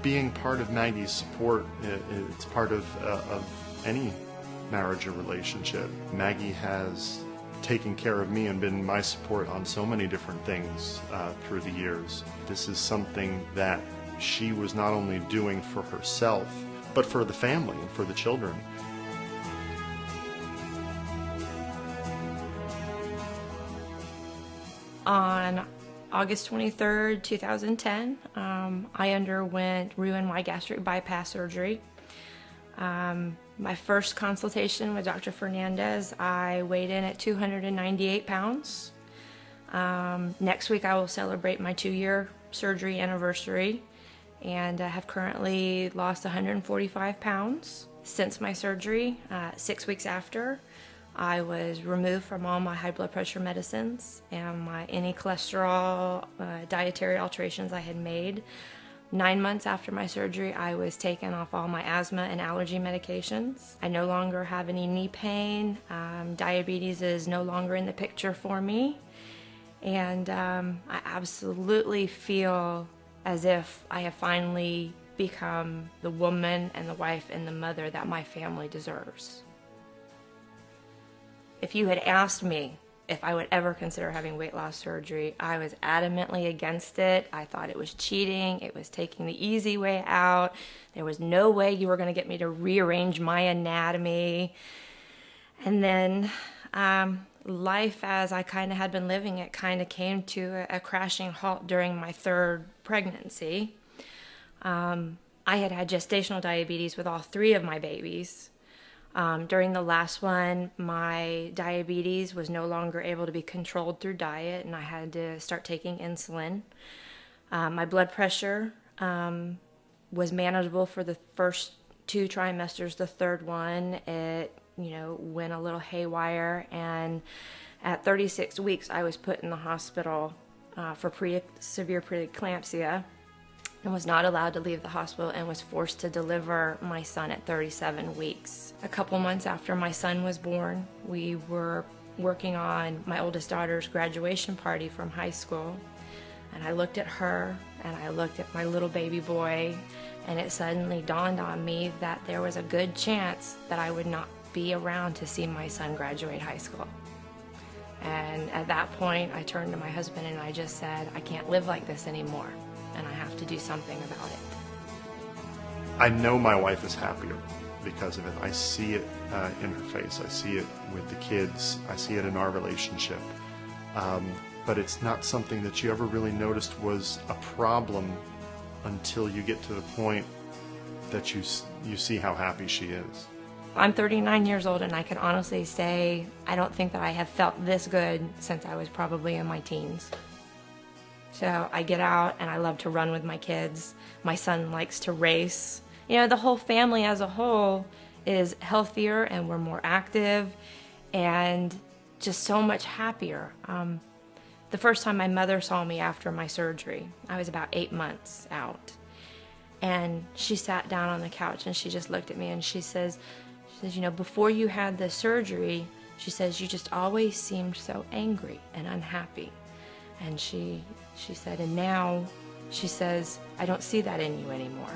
being part of Maggie's support, it's part of any marriage or relationship. Maggie has taken care of me and been my support on so many different things through the years. This is something that she was not only doing for herself, but for the family and for the children. On August 23rd, 2010, I underwent Roux-en-Y gastric bypass surgery. My first consultation with Dr. Fernandez, I weighed in at 298 pounds. Next week I will celebrate my 2-year surgery anniversary, and I have currently lost 145 pounds since my surgery. 6 weeks after, I was removed from all my high blood pressure medicines and any cholesterol, dietary alterations I had made. 9 months after my surgery, I was taken off all my asthma and allergy medications. I no longer have any knee pain. Diabetes is no longer in the picture for me. And I absolutely feel as if I have finally become the woman and the wife and the mother that my family deserves. If you had asked me if I would ever consider having weight loss surgery, I was adamantly against it. I thought it was cheating. It was taking the easy way out. There was no way you were going to get me to rearrange my anatomy. And then life, as I kind of had been living it, kind of came to a crashing halt during my 3rd pregnancy. I had had gestational diabetes with all 3 of my babies. During the last one, my diabetes was no longer able to be controlled through diet, and I had to start taking insulin. My blood pressure was manageable for the first 2 trimesters. The 3rd one, it went a little haywire, and at 36 weeks, I was put in the hospital for severe preeclampsia, and was not allowed to leave the hospital, and was forced to deliver my son at 37 weeks. A couple months after my son was born, we were working on my oldest daughter's graduation party from high school, and I looked at her and I looked at my little baby boy, and it suddenly dawned on me that there was a good chance that I would not be around to see my son graduate high school. And at that point, I turned to my husband and I just said, I can't live like this anymore, and I have to do something about it. I know my wife is happier because of it. I see it in her face. I see it with the kids. I see it in our relationship. But it's not something that you ever really noticed was a problem until you get to the point that you see how happy she is. I'm 39 years old, and I can honestly say I don't think that I have felt this good since I was probably in my teens. So I get out and I love to run with my kids. My son likes to race. The whole family as a whole is healthier, and we're more active and just so much happier. The first time my mother saw me after my surgery, I was about 8 months out. And she sat down on the couch and she just looked at me and she says, before you had the surgery, she says, you just always seemed so angry and unhappy. And she said, and now, she says, I don't see that in you anymore.